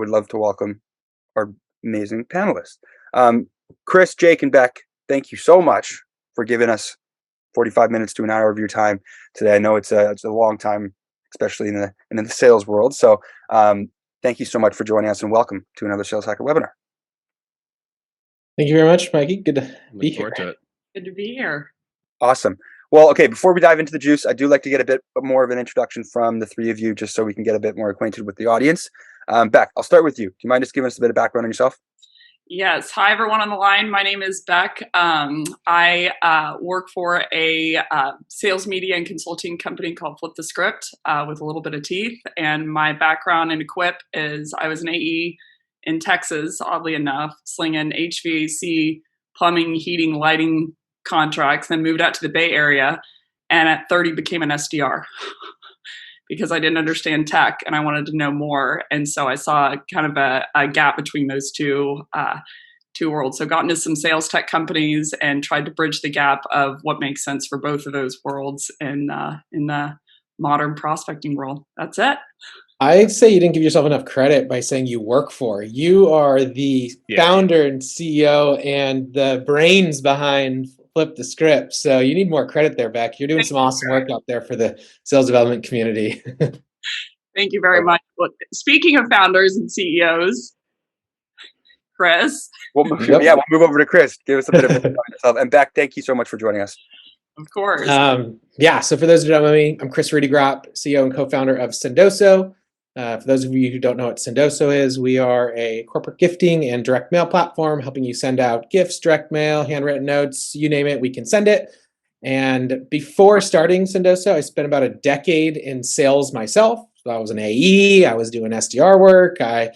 would love to welcome our amazing panelists. Chris, Jake, and Beck, thank you so much for giving us 45 minutes to an hour of your time today. I know it's a long time, especially in the sales world. So thank you so much for joining us, and welcome to another Sales Hacker webinar. Thank you very much, Mikey. Good to be here. Good to be here. Awesome. Well, okay, before we dive into the juice, I do like to get a bit more of an introduction from the three of you, just so we can get a bit more acquainted with the audience. Beck, I'll start with you. Do you mind just giving us a bit of background on yourself? Yes. Hi, everyone on the line. My name is Beck. I work for a sales media and consulting company called Flip the Script with a little bit of teeth. And my background in Equip is I was an AE in Texas, oddly enough, slinging HVAC, plumbing, heating, lighting contracts, then moved out to the Bay Area. And at 30 became an SDR. Because I didn't understand tech and I wanted to know more. And so I saw kind of a gap between those two worlds. So got into some sales tech companies and tried to bridge the gap of what makes sense for both of those worlds in the modern prospecting world. That's it. I'd say you didn't give yourself enough credit by saying you work for. You are the founder and CEO and the brains behind Flip the Script. So you need more credit there, Beck. You're doing some awesome work out there for the sales development community. Thank you very much. Well, speaking of founders and CEOs, Chris. We'll move over to Chris. Give us a bit of about yourself. And Beck, thank you so much for joining us. Of course. So for those who don't know me, I'm Chris Rudy Gropp, CEO and co-founder of Sendoso. For those of you who don't know what Sendoso is, we are a corporate gifting and direct mail platform helping you send out gifts, direct mail, handwritten notes, you name it, we can send it. And before starting Sendoso, I spent about a decade in sales myself. So I was an AE, I was doing SDR work, I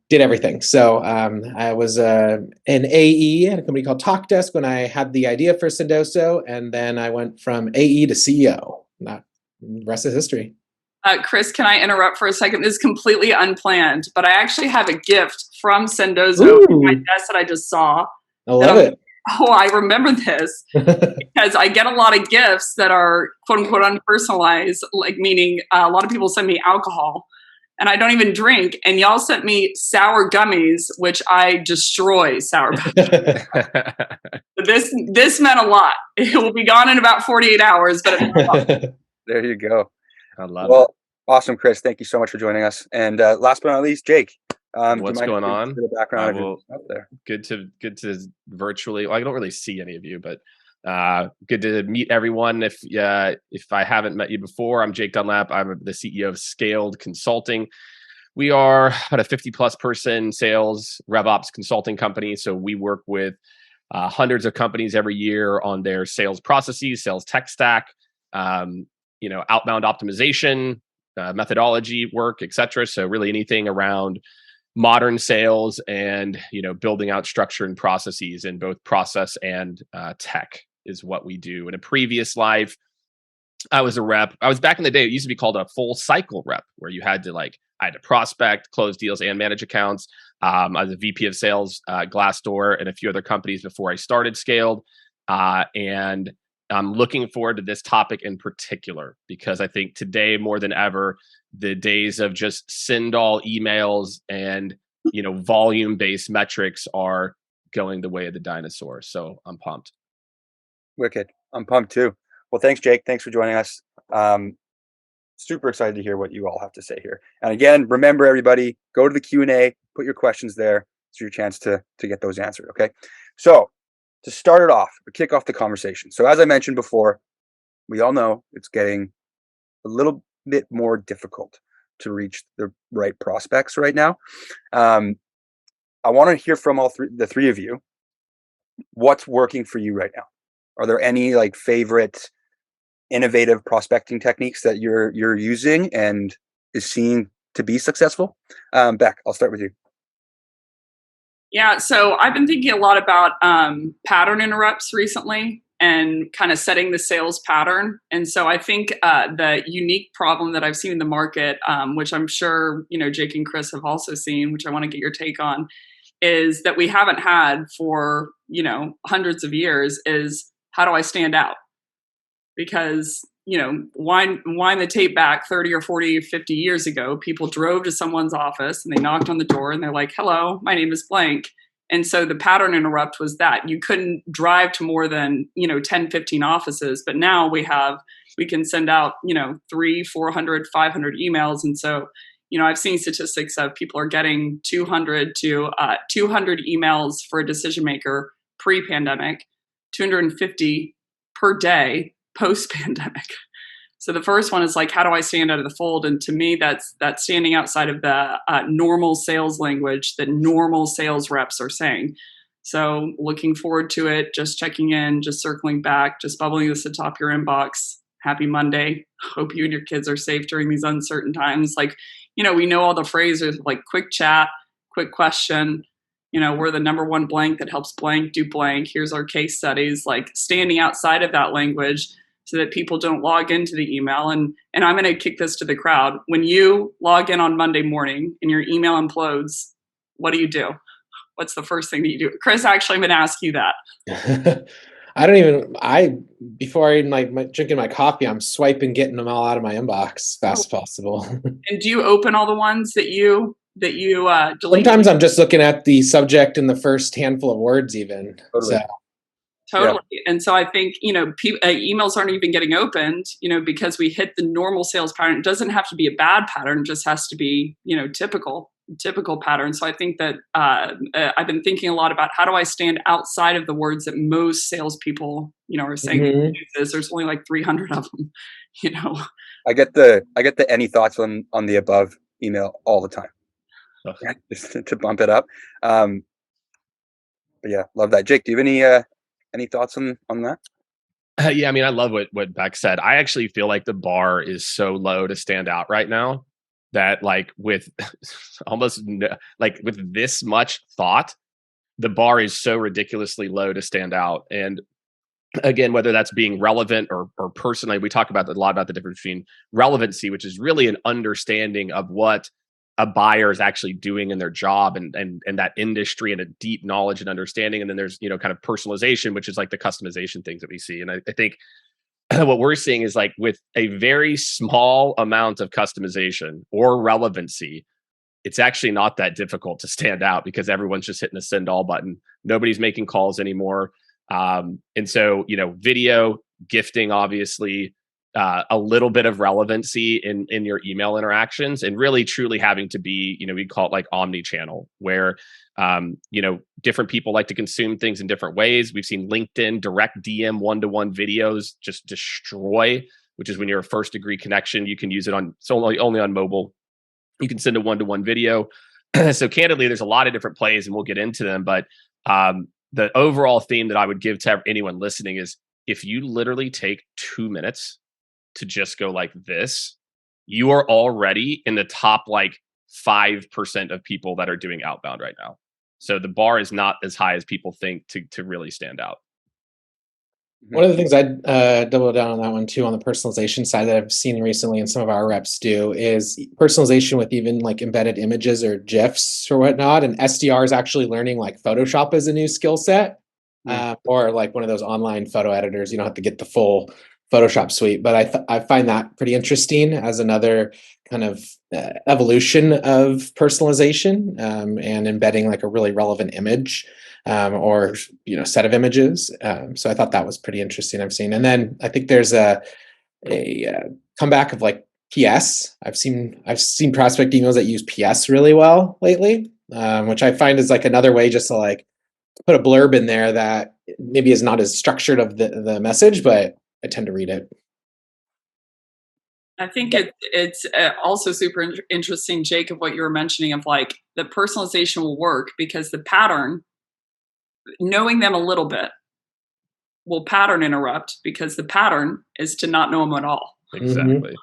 did everything. So I was an AE at a company called TalkDesk when I had the idea for Sendoso, and then I went from AE to CEO. The rest is history. Chris, can I interrupt for a second? This is completely unplanned, but I actually have a gift from Sendoso on my desk that I just saw. I love it. Oh, I remember this because I get a lot of gifts that are quote unquote unpersonalized, like meaning a lot of people send me alcohol and I don't even drink. And y'all sent me sour gummies, which I destroy sour gummies. This meant a lot. It will be gone in about 48 hours, but it meant a lot. There you go. I love it. Awesome, Chris. Thank you so much for joining us. And last but not least, Jake. What's going on? The background out there. Good to virtually. Well, I don't really see any of you, but good to meet everyone. If I haven't met you before, I'm Jake Dunlap. I'm the CEO of Scaled Consulting. We are at a 50+ person sales RevOps consulting company. So we work with hundreds of companies every year on their sales processes, sales tech stack, outbound optimization, methodology work, etc. So really anything around modern sales and building out structure and processes in both process and tech is what we do. In a previous life, I was a rep. I was back in the day. It used to be called a full cycle rep, where you had to I had to prospect, close deals, and manage accounts. I was a VP of sales, Glassdoor, and a few other companies before I started Scaled. And I'm looking forward to this topic in particular because I think today more than ever, the days of just send all emails and volume-based metrics are going the way of the dinosaur. So I'm pumped. Wicked. I'm pumped too. Well, thanks, Jake. Thanks for joining us. Super excited to hear what you all have to say here. And again, remember everybody, go to the Q&A, put your questions there. It's your chance to get those answered. Okay. So to start it off, we kick off the conversation. So as I mentioned before, we all know it's getting a little bit more difficult to reach the right prospects right now. I want to hear from the three of you. What's working for you right now? Are there any favorite innovative prospecting techniques that you're using and is seen to be successful? Beck, I'll start with you. Yeah, so I've been thinking a lot about pattern interrupts recently and kind of setting the sales pattern. And so I think the unique problem that I've seen in the market, which I'm sure, Jake and Chris have also seen, which I want to get your take on, is that we haven't had for, hundreds of years is how do I stand out? Because wind the tape back 30 or 40 or 50 years ago, people drove to someone's office and they knocked on the door and they're like, hello, my name is blank. And so the pattern interrupt was that you couldn't drive to more than, 10, 15 offices. But now we can send out, 300, 400, 500 emails. And so, I've seen statistics of people are getting 200 to 200 emails for a decision maker pre-pandemic, 250 per day post-pandemic. So the first one is like, how do I stand out of the fold? And to me, that's standing outside of the normal sales language that normal sales reps are saying. So looking forward to it, just checking in, just circling back, just bubbling this at the top of your inbox. Happy Monday. Hope you and your kids are safe during these uncertain times. Like, we know all the phrases like quick chat, quick question. We're the number one blank that helps blank do blank. Here's our case studies, like standing outside of that language so that people don't log into the email. And I'm going to kick this to the crowd. When you log in on Monday morning and your email implodes, what do you do? What's the first thing that you do? Chris, actually, I'm going to ask you that. Before I even drinking my coffee, I'm swiping, getting them all out of my inbox as fast as possible. And do you open all the ones that you delete? Sometimes I'm just looking at the subject in the first handful of words even. Totally. Totally. Yeah. And so I think, emails aren't even getting opened, because we hit the normal sales pattern. It doesn't have to be a bad pattern. It just has to be, typical pattern. So I think that I've been thinking a lot about how do I stand outside of the words that most salespeople, are saying. Mm-hmm. There's only like 300 of them, I get the any thoughts on the above email all the time. Okay. Just to bump it up. But yeah, love that. Jake, do you have any thoughts on that? Yeah, I mean, I love what Beck said. I actually feel like the bar is so low to stand out right now that with with this much thought, the bar is so ridiculously low to stand out. And again, whether that's being relevant or personally, we talk about a lot about the difference between relevancy, which is really an understanding of what a buyer is actually doing in their job and that industry and a deep knowledge and understanding. And then there's, kind of personalization, which is like the customization things that we see. And I think what we're seeing is with a very small amount of customization or relevancy, it's actually not that difficult to stand out because everyone's just hitting the send all button. Nobody's making calls anymore. And so, video, gifting, obviously, a little bit of relevancy in your email interactions, and really truly having to be, we call it like omni-channel, where, different people like to consume things in different ways. We've seen LinkedIn direct DM one-to-one videos just destroy, which is when you're a first degree connection, you can use it only on mobile. You can send a one-to-one video. So candidly, there's a lot of different plays and we'll get into them. But the overall theme that I would give to anyone listening is if you literally take 2 minutes to just go like this, you are already in the top 5% of people that are doing outbound right now. So the bar is not as high as people think to really stand out. One of the things I'd double down on that one too, on the personalization side that I've seen recently and some of our reps do is personalization with even embedded images or GIFs or whatnot. And SDR is actually learning Photoshop as a new skill set, or one of those online photo editors. You don't have to get the full Photoshop suite, but I find that pretty interesting as another kind of evolution of personalization and embedding a really relevant image or set of images. So I thought that was pretty interesting. I've seen, and then I think there's a comeback of PS. I've seen prospect emails that use PS really well lately, which I find is another way just to put a blurb in there that maybe is not as structured of the message, but I tend to read it. I think it's also super interesting, Jake, of what you were mentioning of the personalization will work because the pattern, knowing them a little bit, will pattern interrupt because the pattern is to not know them at all. Exactly.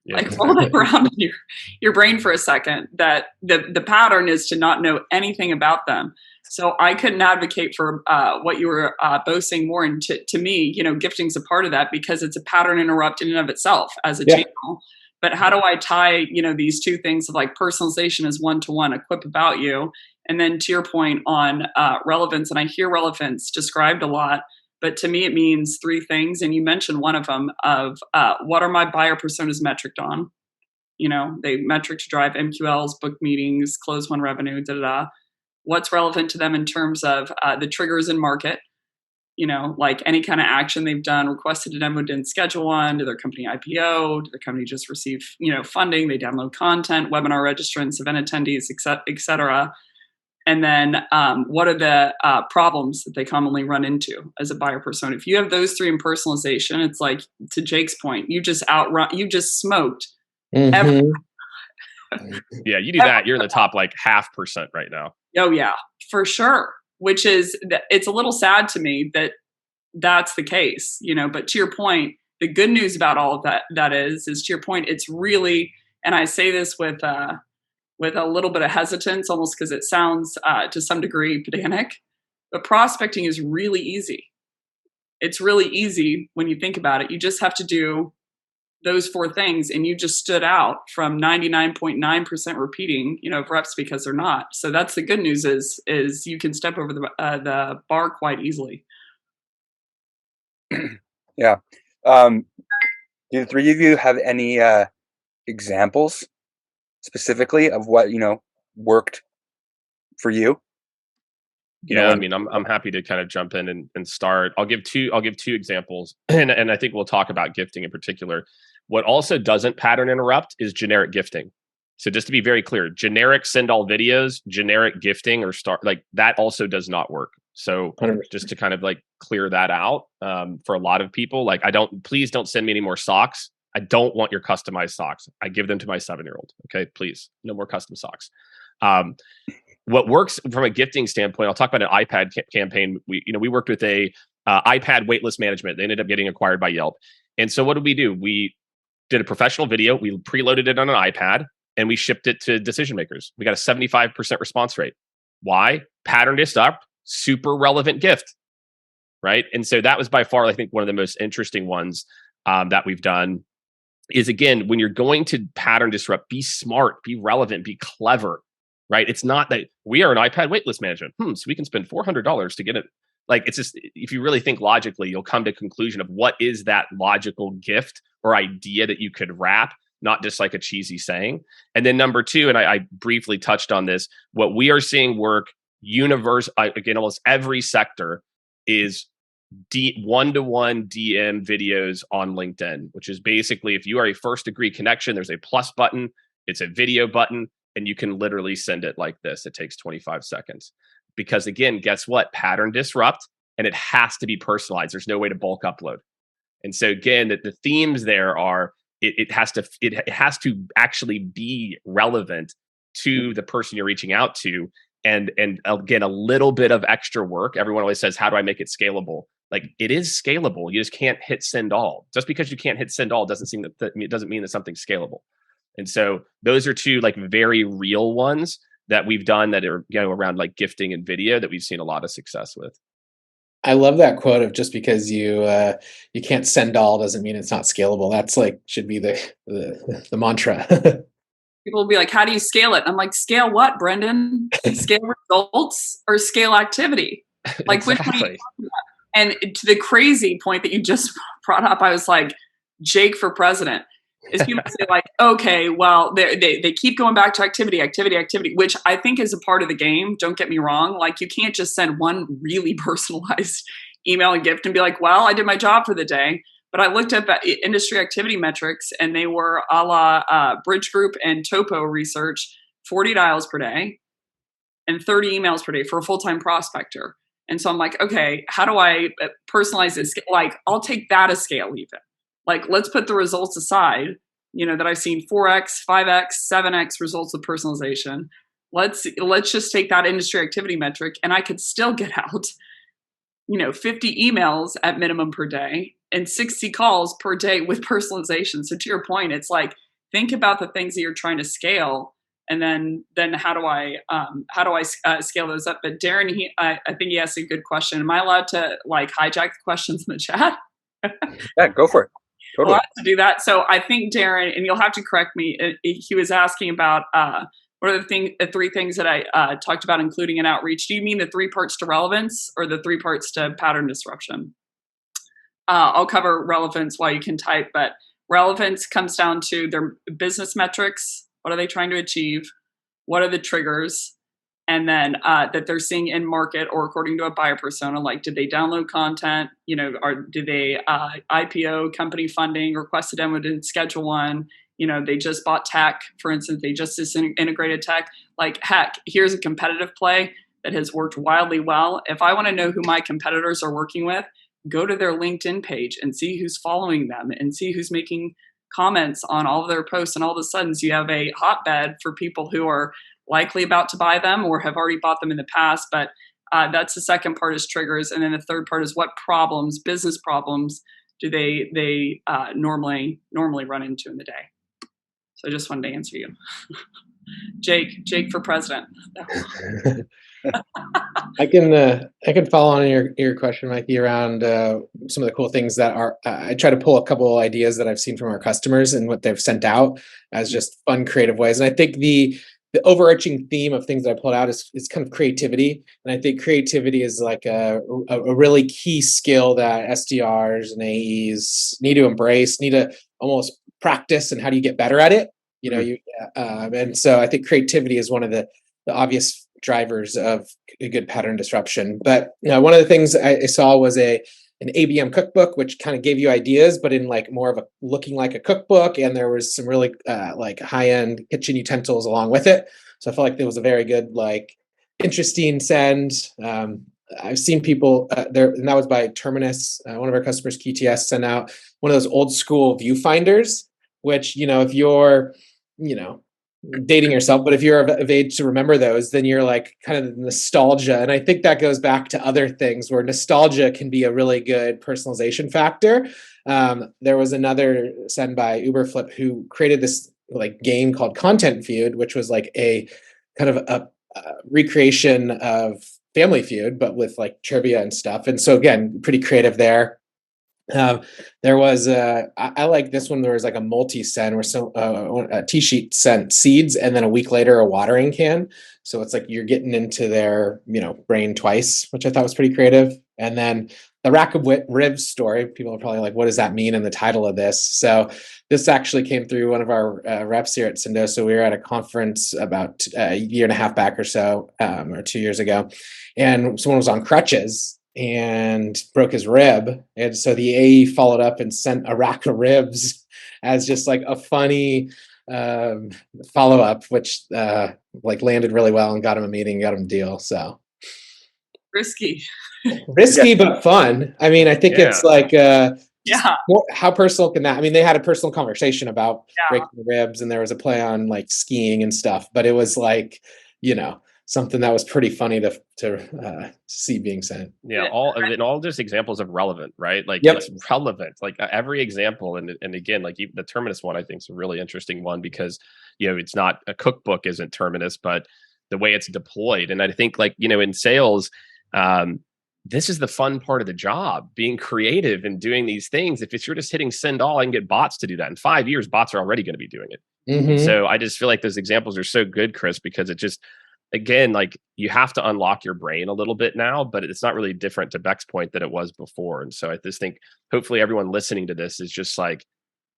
Yeah. Roll that around in your brain for a second, that the pattern is to not know anything about them. So I couldn't advocate for what you were boasting more. And to me, gifting's a part of that because it's a pattern interrupt in and of itself as a channel. But how do I tie, these two things of personalization is one-to-one, equip about you. And then to your point on relevance, and I hear relevance described a lot. But to me, it means three things. And you mentioned one of them of what are my buyer personas metriced on? They metric to drive MQLs, book meetings, close one revenue, What's relevant to them in terms of the triggers in market? Like any kind of action they've done, requested a demo, didn't schedule one, did their company IPO, did the company just receive, funding, they download content, webinar registrants, event attendees, et cetera. And then what are the problems that they commonly run into as a buyer persona? If you have those three in personalization, it's like, to Jake's point, you just smoked. Mhm. Yeah, you do that, you're in the top like 0.5% right now. Oh yeah, for sure. Which is, it's a little sad to me that that's the case, but to your point, the good news about all of that is to your point, it's really, and I say this with a little bit of hesitance, almost because it sounds to some degree pedantic, but prospecting is really easy. It's really easy when you think about it. You just have to do those four things, and you just stood out from 99.9% repeating, of reps because they're not. So that's the good news is you can step over the bar quite easily. Yeah. Do the three of you have any examples specifically of what worked for you? I mean, I'm happy to kind of jump in and start. I'll give two examples, and I think we'll talk about gifting in particular. What also doesn't pattern interrupt is generic gifting. So just to be very clear, generic send all videos, generic gifting or start like that also does not work. So 100%. just to kind of like clear that out for a lot of people, like please don't send me any more socks. I don't want your customized socks. I give them to my 7-year-old. Okay, please, no more custom socks. What works from a gifting standpoint, I'll talk about an iPad campaign. We worked with a iPad waitlist management. They ended up getting acquired by Yelp. And so what did we do? We did a professional video. We preloaded it on an iPad and we shipped it to decision makers. We got a 75% response rate. Why? Patterned this up, super relevant gift, right? And so that was by far, I think, one of the most interesting ones that we've done. Is again, when you're going to pattern disrupt, be smart, be relevant, be clever. Right? It's not that we are an iPad waitlist management. So we can spend $400 to get it. Like, it's just, if you really think logically, you'll come to a conclusion of what is that logical gift or idea that you could wrap, not just like a cheesy saying. And then number two, and I briefly touched on this, what we are seeing work again, almost every sector is one-to-one DM videos on LinkedIn, which is basically if you are a first degree connection, there's a plus button, it's a video button, and you can literally send it like this. It takes 25 seconds. Because again, guess what? Pattern disrupt, and it has to be personalized. There's no way to bulk upload. And so again, the themes there are it has to actually be relevant to the person you're reaching out to. And again, a little bit of extra work. Everyone always says, how do I make it scalable? Like, it is scalable. You just can't hit send all. Just because you can't hit send all doesn't mean that something's scalable. And so those are two like very real ones that we've done that are around like gifting and video that we've seen a lot of success with. I love that quote of just because you can't send all doesn't mean it's not scalable. That's like should be the mantra. People will be like, how do you scale it? I'm like, scale what, Brendan? Scale results or scale activity? Like, Exactly. which one are you talking about? And to the crazy point that you just brought up, I was like, Jake for president. Is people say like, okay, well, they keep going back to activity, which I think is a part of the game. Don't get me wrong. Like, you can't just send one really personalized email and gift and be like, well, I did my job for the day. But I looked up at industry activity metrics, and they were a la Bridge Group and Topo research, 40 dials per day and 30 emails per day for a full-time prospector. And so I'm like, okay, how do I personalize this? Like, I'll take that as scale even. Like, let's put the results aside, that I've seen 4x, 5x, 7x results of personalization. Let's just take that industry activity metric, and I could still get out, 50 emails at minimum per day and 60 calls per day with personalization. So to your point, it's like, think about the things that you're trying to scale, and then how do I scale those up? But Darren, I think he asked a good question. Am I allowed to like hijack the questions in the chat? Yeah, go for it. Totally. Allowed to do that. So I think Darren, and you'll have to correct me, he was asking about what are the three things that I talked about including in outreach. Do you mean the 3 parts to relevance or the 3 parts to pattern disruption? I'll cover relevance while you can type, but relevance comes down to their business metrics. What are they trying to achieve? What are the triggers? And then that they're seeing in market or according to a buyer persona, like did they download content? Or did they IPO, company funding, request a demo, didn't schedule one? They just bought tech, for instance, they just integrated tech. Like, heck, here's a competitive play that has worked wildly well. If I want to know who my competitors are working with, go to their LinkedIn page and see who's following them and see who's making comments on all of their posts. And all of a sudden, you have a hotbed for people who are likely about to buy them or have already bought them in the past. But that's the second part, is triggers. And then the third part is what problems, business problems, do they normally run into in the day. So I just wanted to answer you. Jake for president. I can follow on your question, Mikey, around some of the cool things that are. I try to pull a couple of ideas that I've seen from our customers and what they've sent out as just fun, creative ways. And I think the overarching theme of things that I pulled out is kind of creativity. And I think creativity is like a really key skill that SDRs and AEs need to embrace, need to almost practice. And how do you get better at it? And so I think creativity is one of the obvious drivers of a good pattern disruption. But one of the things I saw was an ABM cookbook, which kind of gave you ideas, but in like more of a looking like a cookbook. And there was some really like high-end kitchen utensils along with it. So I felt like there was a very good, like interesting send. I've seen people there, and that was by Terminus. One of our customers, QTS, sent out one of those old school viewfinders, which, if you're, dating yourself, but if you're of age to remember those, then you're like kind of nostalgia. And I think that goes back to other things where nostalgia can be a really good personalization factor. There was another send by Uberflip who created this like game called Content Feud, which was like a kind of a recreation of Family Feud, but with like trivia and stuff. And so again, pretty creative there. There was I like this one. There was like a multi-send where a T-sheet sent seeds and then a week later a watering can. So it's like you're getting into their brain twice, which I thought was pretty creative. And then the rack of ribs story. People are probably like, what does that mean in the title of this? So this actually came through one of our reps here at Sendoso. We were at a conference about a year and a half back or so, or 2 years ago, and someone was on crutches and broke his rib. And so the AE followed up and sent a rack of ribs as just like a funny follow-up, which like landed really well and got him a meeting, got him a deal. So risky, but fun. I mean, I think it's like how personal can that? I mean, they had a personal conversation about breaking the ribs, and there was a play on like skiing and stuff, but it was like, something that was pretty funny to see being sent. Yeah, all just examples of relevant, right? Like it's relevant. Like every example, and again, like even the Terminus one, I think is a really interesting one because it's not a cookbook, isn't Terminus, but the way it's deployed. And I think like in sales, this is the fun part of the job, being creative and doing these things. If you're just hitting send all, I can get bots to do that. In 5 years, bots are already going to be doing it. Mm-hmm. So I just feel like those examples are so good, Chris, because it just, again, like you have to unlock your brain a little bit now, but it's not really different to Beck's point than it was before. And so I just think hopefully everyone listening to this is just like,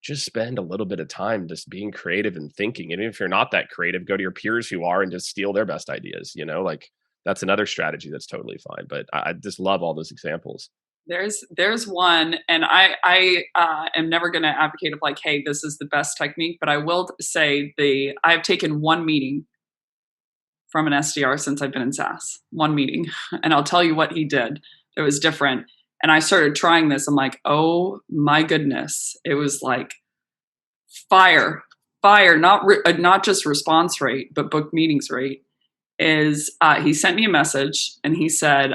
just spend a little bit of time just being creative and thinking. And if you're not that creative, go to your peers who are and just steal their best ideas. Like that's another strategy that's totally fine. But I just love all those examples. There's one, and I am never going to advocate of like, hey, this is the best technique, but I will say I've taken one meeting from an SDR since I've been in SaaS, one meeting. And I'll tell you what he did. It was different. And I started trying this. I'm like, oh my goodness. It was like fire, not just response rate, but book meetings rate is, he sent me a message and he said,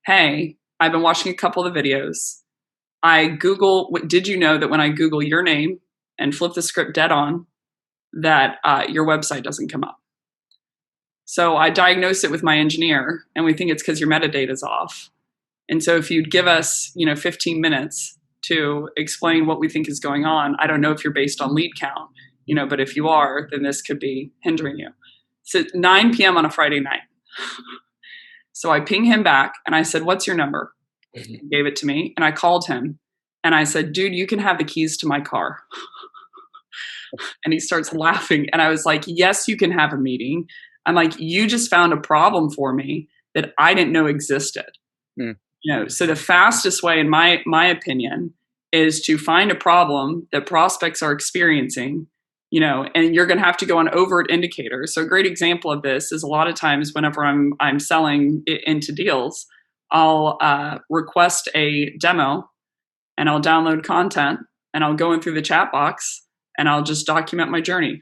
hey, I've been watching a couple of the videos. Did you know that when I Google your name and flip the script dead on, that your website doesn't come up? So I diagnosed it with my engineer, and we think it's because your metadata is off. And so if you'd give us, 15 minutes to explain what we think is going on, I don't know if you're based on lead count, but if you are, then this could be hindering you. So 9 p.m. on a Friday night. So I ping him back and I said, what's your number? He gave it to me, and I called him and I said, dude, you can have the keys to my car. And he starts laughing. And I was like, yes, you can have a meeting. I'm like, you just found a problem for me that I didn't know existed. So the fastest way, in my opinion, is to find a problem that prospects are experiencing, and you're going to have to go on overt indicators. So a great example of this is a lot of times whenever I'm selling into deals, I'll request a demo and I'll download content and I'll go in through the chat box and I'll just document my journey.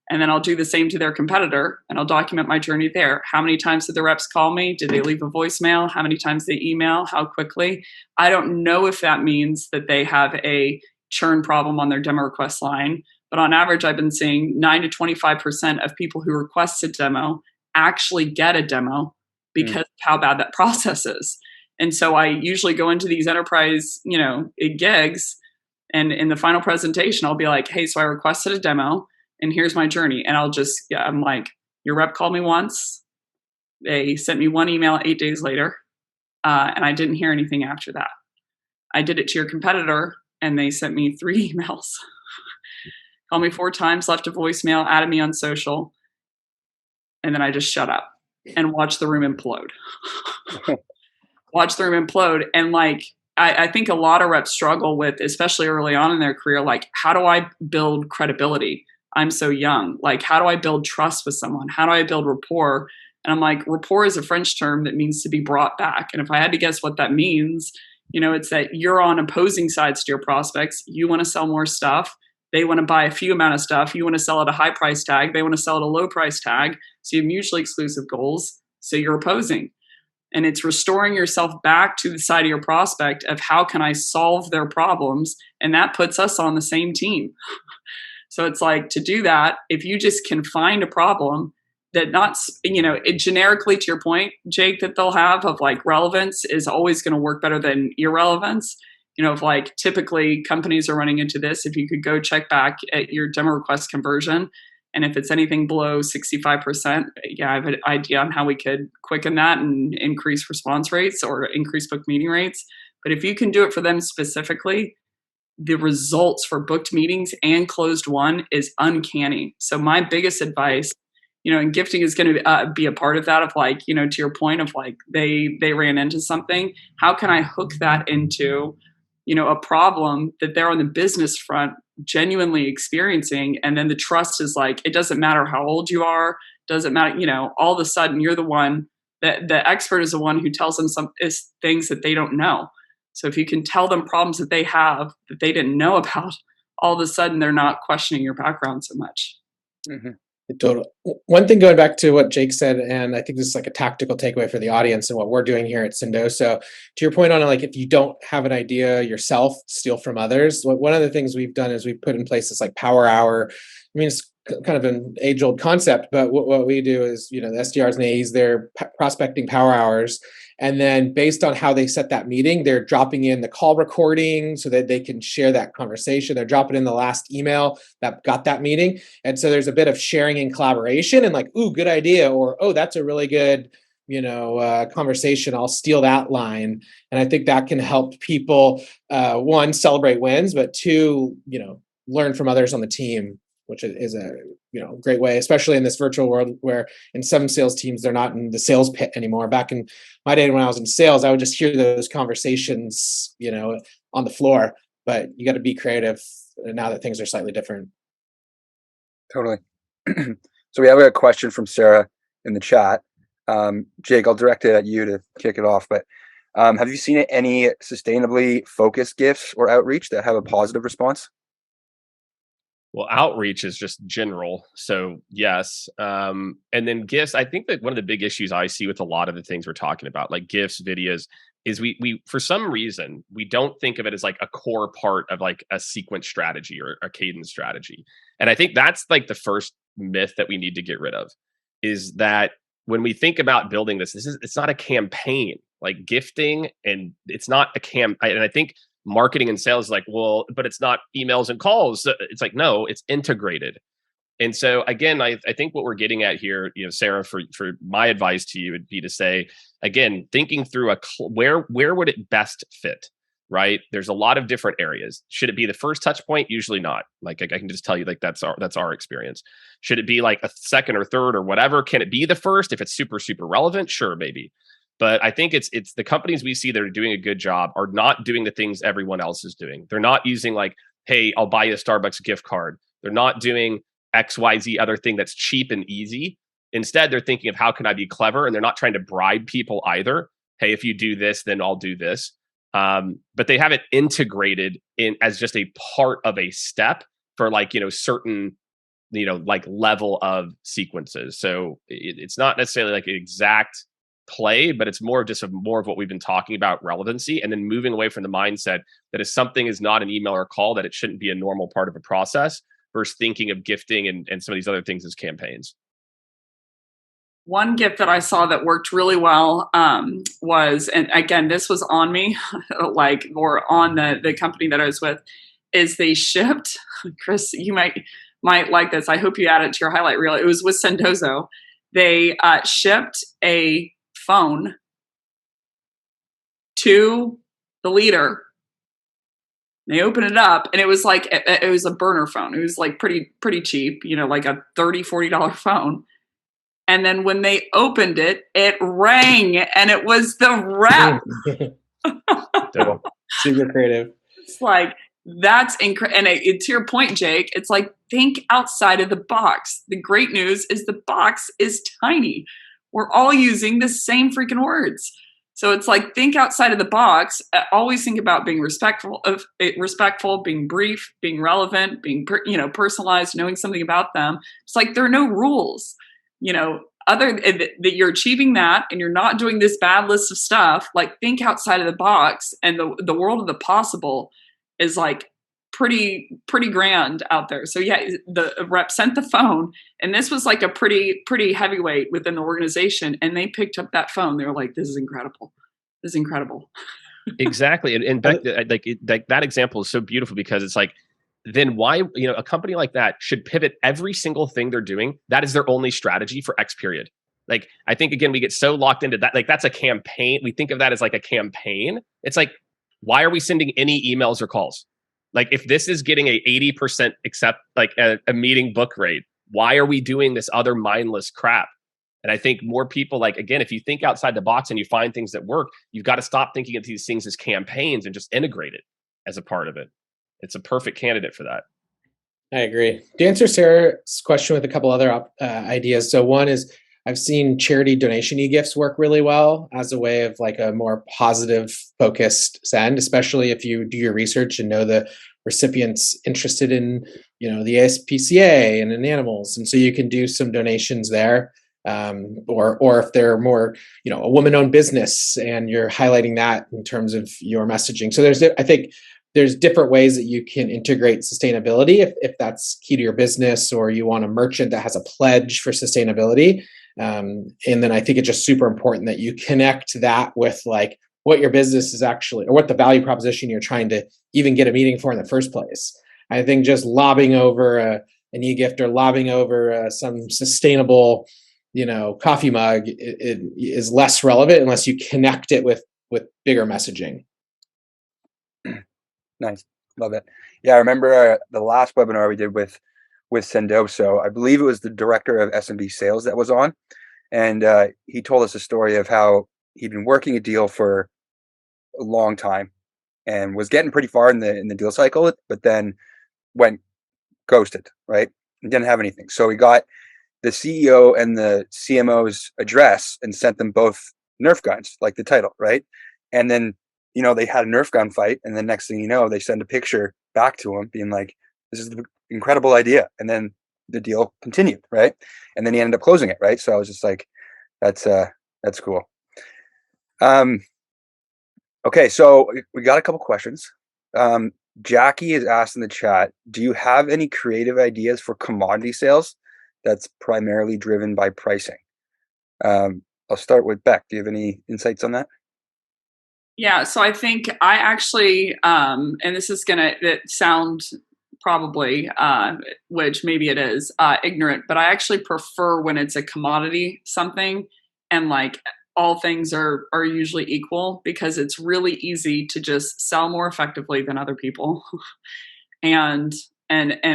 And then I'll do the same to their competitor and I'll document my journey there. How many times did the reps call me? Did they leave a voicemail? How many times they email? How quickly? I don't know if that means that they have a churn problem on their demo request line, but on average, I've been seeing 9 to 25% of people who request a demo actually get a demo because of how bad that process is. And so I usually go into these enterprise, gigs, and in the final presentation, I'll be like, hey, so I requested a demo. And here's my journey. And I'm like, your rep called me once. They sent me one email 8 days later. And I didn't hear anything after that. I did it to your competitor and they sent me 3 emails. Called me 4 times, left a voicemail, added me on social. And then I just shut up and watched the room implode. Watch the room implode. And I think a lot of reps struggle with, especially early on in their career, how do I build credibility? I'm so young. How do I build trust with someone? How do I build rapport? And I'm like, rapport is a French term that means to be brought back. And if I had to guess what that means, it's that you're on opposing sides to your prospects. You want to sell more stuff. They want to buy a few amount of stuff. You want to sell at a high price tag. They want to sell at a low price tag. So you have mutually exclusive goals. So you're opposing. And it's restoring yourself back to the side of your prospect of how can I solve their problems? And that puts us on the same team. So it's to do that, if you just can find a problem that it generically, to your point, Jake, that they'll have of relevance is always going to work better than irrelevance. Typically companies are running into this. If you could go check back at your demo request conversion, and if it's anything below 65%, I have an idea on how we could quicken that and increase response rates or increase book meeting rates. But if you can do it for them specifically, the results for booked meetings and closed one is uncanny. So my biggest advice, and gifting is going to be a part of that of to your point of they ran into something. How can I hook that into, a problem that they're on the business front genuinely experiencing? And then the trust is it doesn't matter how old you are, doesn't matter, all of a sudden you're the one that the expert is the one who tells them things that they don't know. So if you can tell them problems that they have that they didn't know about, all of a sudden they're not questioning your background so much. Total. One thing going back to what Jake said, and I think this is a tactical takeaway for the audience and what we're doing here at Sendoso. To your point on if you don't have an idea yourself, steal from others. One of the things we've done is we've put in place this power hour. I mean, it's kind of an age-old concept, but what we do is, the SDRs and AEs, they're prospecting power hours. And then based on how they set that meeting, they're dropping in the call recording so that they can share that conversation. They're dropping in the last email that got that meeting. And so there's a bit of sharing and collaboration and ooh, good idea. Or, oh, that's a really good, conversation. I'll steal that line. And I think that can help people, one, celebrate wins, but two, learn from others on the team, which is a great way, especially in this virtual world where in some sales teams, they're not in the sales pit anymore. Back in my day when I was in sales, I would just hear those conversations, on the floor, but you got to be creative now that things are slightly different. Totally. So we have a question from Sarah in the chat. Jake, I'll direct it at you to kick it off, but have you seen any sustainably focused gifts or outreach that have a positive response? Well, outreach is just general. So yes. And then gifts, I think that one of the big issues I see with a lot of the things we're talking about, like gifts, videos, is we for some reason, we don't think of it as a core part of a sequence strategy or a cadence strategy. And I think that's the first myth that we need to get rid of, is that when we think about building it's not a campaign like gifting, and it's not a and I think marketing and sales is well, but it's not emails and calls. It's no, it's integrated. And so again, I think what we're getting at here, Sarah, for my advice to you would be to say, again, thinking through where would it best fit, right? There's a lot of different areas. Should it be the first touch point? Usually not. Like I can just tell you, like that's our experience. Should it be like a second or third or whatever? Can it be the first if it's super, super relevant? Sure, maybe. But I think it's the companies we see that are doing a good job are not doing the things everyone else is doing. They're not using like, hey, I'll buy you a Starbucks gift card. They're not doing XYZ other thing that's cheap and easy. Instead, they're thinking of how can I be clever, and they're not trying to bribe people either. Hey, if you do this, then I'll do this. But they have it integrated in as just a part of a step for like, certain, like level of sequences. So it's not necessarily like an exact play, but it's more of just more of what we've been talking about, relevancy, and then moving away from the mindset that if something is not an email or call, that it shouldn't be a normal part of a process, versus thinking of gifting and some of these other things as campaigns. One gift that I saw that worked really well was, and again, this was on me, or on the company that I was with, is they shipped, Chris, you might like this. I hope you add it to your highlight reel. It was with Sendoso. They shipped a phone to the leader. They opened it up, and it was like, it was a burner phone. It was like pretty cheap, like a $30, $40 phone. And then when they opened it, it rang, and it was the rep. Super creative. It's like, that's incredible. And to your point, Jake, it's like, think outside of the box. The great news is the box is tiny. We're all using the same freaking words. So it's like, think outside of the box. Always think about being respectful, being brief, being relevant, being personalized, knowing something about them. It's like there are no rules, other that you're achieving that, and you're not doing this bad list of stuff. Like, think outside of the box, and the world of the possible is like pretty grand out there. So yeah, the rep sent the phone, and this was like a pretty heavyweight within the organization, and they picked up that phone. They were like, this is incredible. This is incredible. Exactly. And Beck, that example is so beautiful, because it's like, then why, a company like that should pivot every single thing they're doing. That is their only strategy for X period. Like, I think, again, we get so locked into that. Like, that's a campaign. We think of that as like a campaign. It's like, why are we sending any emails or calls? Like, if this is getting a 80% accept, like a meeting book rate, why are we doing this other mindless crap? And I think more people, like, again, if you think outside the box and you find things that work, you've got to stop thinking of these things as campaigns and just integrate it as a part of it. It's a perfect candidate for that. I agree. To answer Sarah's question with a couple other ideas. So one is, I've seen charity donation e-gifts work really well as a way of like a more positive focused send, especially if you do your research and know the recipients interested in, the ASPCA and in animals. And so you can do some donations there. Or if they're more, a woman-owned business, and you're highlighting that in terms of your messaging. So I think there's different ways that you can integrate sustainability if that's key to your business, or you want a merchant that has a pledge for sustainability. And then I think it's just super important that you connect that with like what your business is actually, or what the value proposition you're trying to even get a meeting for in the first place. I think just lobbing over an e-gift or lobbing over some sustainable, coffee mug it is less relevant unless you connect it with bigger messaging. Nice. Love it. Yeah, I remember the last webinar we did with Sendoso. I believe it was the director of SMB sales that was on. And he told us a story of how he'd been working a deal for a long time and was getting pretty far in the deal cycle, but then went ghosted, right? And didn't have anything. So he got the CEO and the CMO's address and sent them both Nerf guns, like the title, right? And then they had a Nerf gun fight, and then next thing you know, they send a picture back to him being like, this is the incredible idea. And then the deal continued, right? And then he ended up closing it, right? So I was just like, that's cool. Okay, so we got a couple questions. Jackie is asked in the chat, do you have any creative ideas for commodity sales that's primarily driven by pricing? I'll start with Beck. Do you have any insights on that? Yeah, so I think I actually, and this is going to sound probably, which maybe it is, ignorant, but I actually prefer when it's a commodity something and like all things are usually equal, because it's really easy to just sell more effectively than other people and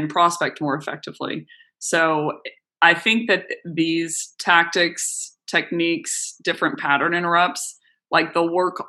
prospect more effectively. So I think that these tactics, techniques, different pattern interrupts, like they'll work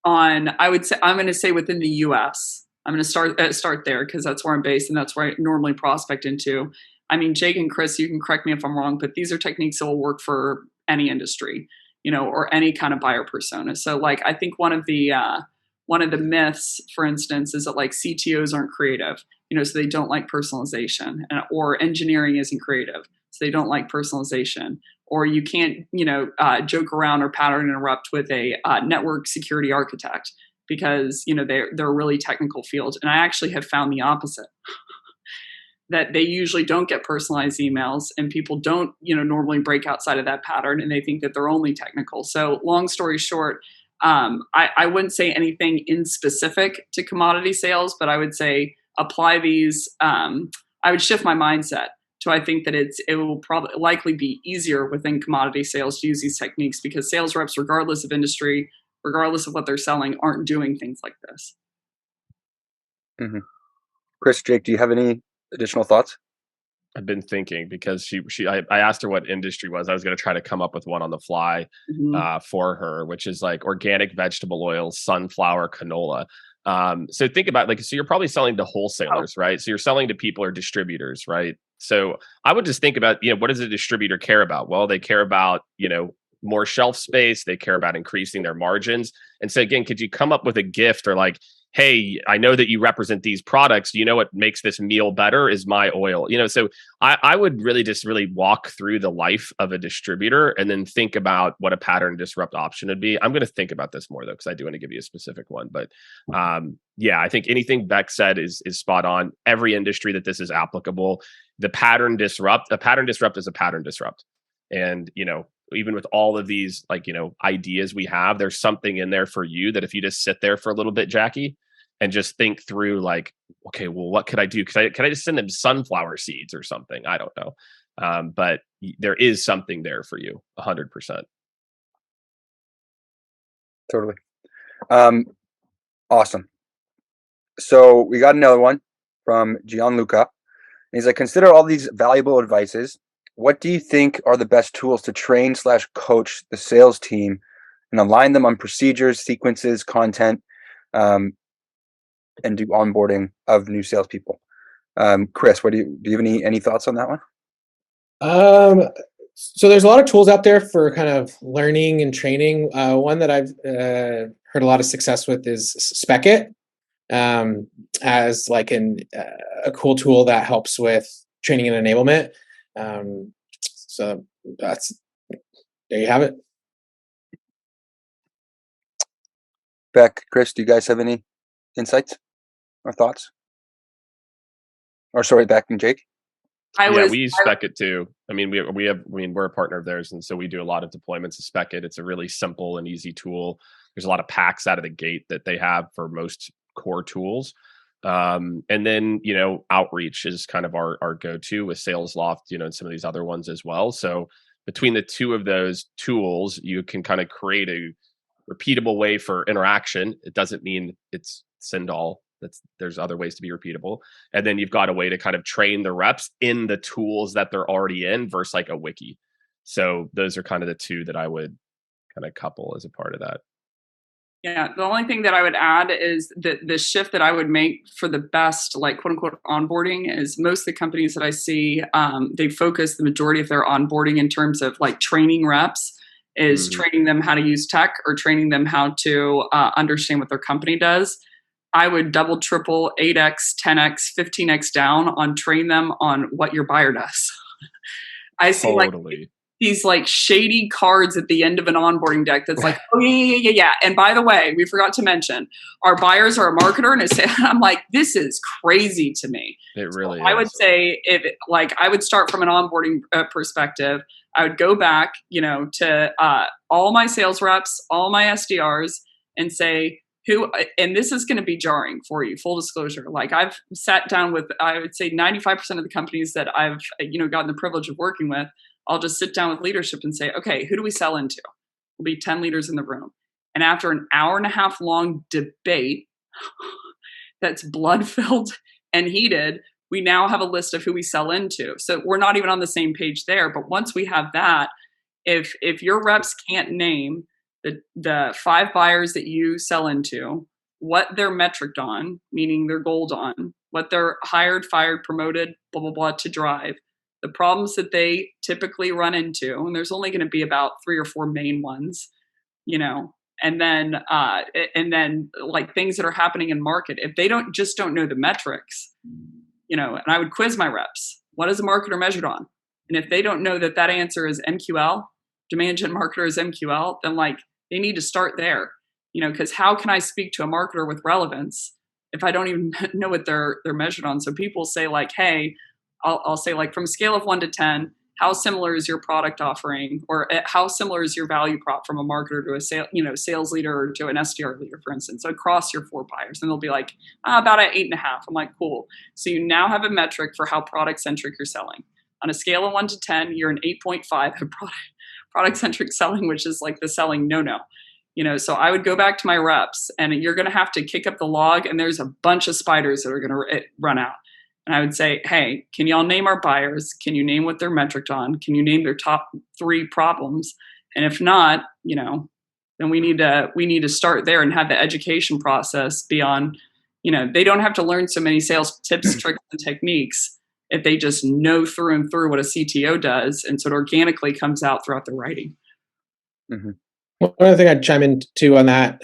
on, I would say, I'm going to say within the US. I'm going to start there because that's where I'm based and that's where I normally prospect into. I mean, Jake and Chris, you can correct me if I'm wrong, but these are techniques that will work for any industry, or any kind of buyer persona. So like, I think one of the myths, for instance, is that like CTOs aren't creative, so they don't like personalization, or engineering isn't creative, so they don't like personalization. Or you can't, joke around or pattern interrupt with a network security architect because, they're a really technical field. And I actually have found the opposite, that they usually don't get personalized emails and people don't, normally break outside of that pattern and they think that they're only technical. So long story short, I wouldn't say anything in specific to commodity sales, but I would say apply these. I would shift my mindset. So I think that it will probably likely be easier within commodity sales to use these techniques because sales reps, regardless of industry, regardless of what they're selling, aren't doing things like this. Mm-hmm. Chris, Jake, do you have any additional thoughts? I've been thinking because I asked her what industry was. I was going to try to come up with one on the fly for her, which is like organic vegetable oils, sunflower, canola. So think about so you're probably selling to wholesalers, right? So you're selling to people or distributors, right? So I would just think about, what does a distributor care about? Well, they care about, more shelf space. They care about increasing their margins. And so again, could you come up with a gift or like, hey, I know that you represent these products. You know what makes this meal better is my oil. So I would really just walk through the life of a distributor and then think about what a pattern disrupt option would be. I'm going to think about this more though, because I do want to give you a specific one. But I think anything Beck said is spot on. Every industry that this is applicable, a pattern disrupt is a pattern disrupt. And, even with all of these, ideas we have, there's something in there for you that if you just sit there for a little bit, Jackie, and just think through okay, well, what could I do? Could I just send them sunflower seeds or something? I don't know. But there is something there for you 100%. Totally. Awesome. So we got another one from Gianluca. He's like, consider all these valuable advices. What do you think are the best tools to train/coach the sales team and align them on procedures, sequences, content, and do onboarding of new salespeople? Chris, do you have any thoughts on that one? So there's a lot of tools out there for kind of learning and training. One that I've heard a lot of success with is Spec-It, as like a cool tool that helps with training and enablement. So there you have it. Beck, Chris, do you guys have any insights or thoughts? Or sorry, Beck and Jake. We use Spec-It too. I mean, we're a partner of theirs, and so we do a lot of deployments of Spec-It. It's a really simple and easy tool. There's a lot of packs out of the gate that they have for most core tools. And then, outreach is kind of our go-to with SalesLoft, and some of these other ones as well. So between the two of those tools, you can kind of create a repeatable way for interaction. It doesn't mean it's send all. There's other ways to be repeatable. And then you've got a way to kind of train the reps in the tools that they're already in versus like a wiki. So those are kind of the two that I would kind of couple as a part of that. Yeah, the only thing that I would add is that the shift that I would make for the best, like quote unquote onboarding, is most of the companies that I see, they focus the majority of their onboarding in terms of like training reps, is training them how to use tech or training them how to understand what their company does. I would double, triple, 8x, 10x, 15x down on train them on what your buyer does. I see these like shady cards at the end of an onboarding deck that's like, oh yeah. And by the way, we forgot to mention our buyers are a marketer and I'm like, this is crazy to me. It really is. I would say I would start from an onboarding perspective. I would go back, to all my sales reps, all my SDRs and say, and this is going to be jarring for you, full disclosure. Like I've sat down with, I would say 95% of the companies that I've, gotten the privilege of working with, I'll just sit down with leadership and say, okay, who do we sell into? Will be 10 leaders in the room. And after an hour and a half long debate that's blood filled and heated, we now have a list of who we sell into. So we're not even on the same page there. But once we have that, if your reps can't name the 5 buyers that you sell into, what they're metriced on, meaning they're gold on, what they're hired, fired, promoted, blah, blah, blah, to drive, the problems that they typically run into, and there's only going to be about 3 or 4 main ones, and then like things that are happening in market. If they don't know the metrics, and I would quiz my reps, what is a marketer measured on? And if they don't know that answer is MQL, demand gen marketer is MQL, then like they need to start there, because how can I speak to a marketer with relevance if I don't even know what they're measured on? So people say like, hey, I'll say like from a scale of 1 to 10, how similar is your product offering, or how similar is your value prop from a marketer to a sales leader or to an SDR leader, for instance, across your 4 buyers? And they'll be like, about an 8.5. I'm like, cool. So you now have a metric for how product centric you're selling. On a scale of 1 to 10, you're an 8.5 of product centric selling, which is like the selling no. So I would go back to my reps, and you're going to have to kick up the log, and there's a bunch of spiders that are going to run out. And I would say, hey, can y'all name our buyers? Can you name what they're metriced on? Can you name their top 3 problems? And if not, then we need to start there and have the education process beyond, they don't have to learn so many sales tips, tricks, and techniques if they just know through and through what a CTO does. And so it organically comes out throughout the writing. Mm-hmm. One other thing I'd chime in too on that,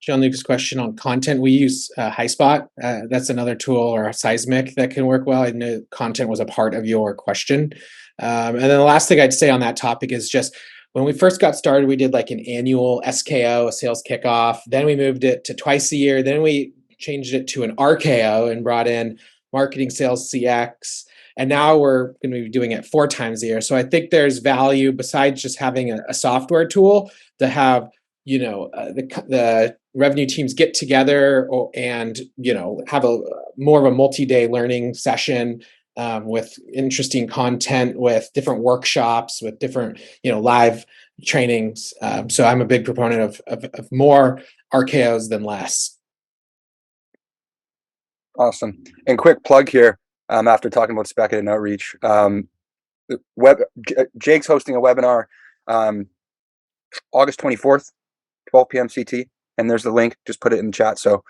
John Lucas' question on content, we use HighSpot. That's another tool, or a Seismic, that can work well. I know content was a part of your question. And then the last thing I'd say on that topic is just when we first got started, we did like an annual SKO, a sales kickoff. Then we moved it to twice a year. Then we changed it to an RKO and brought in marketing, sales, CX. And now we're going to be doing it 4 times a year. So I think there's value, besides just having a software tool, to have the revenue teams get together and have a more of a multi-day learning session with interesting content, with different workshops, with different live trainings. So I'm a big proponent of more RKOs than less. Awesome. And quick plug here. After talking about spec and outreach, Jake's hosting a webinar August 24th, 12 p.m. CT, and there's the link. Just put it in the chat. So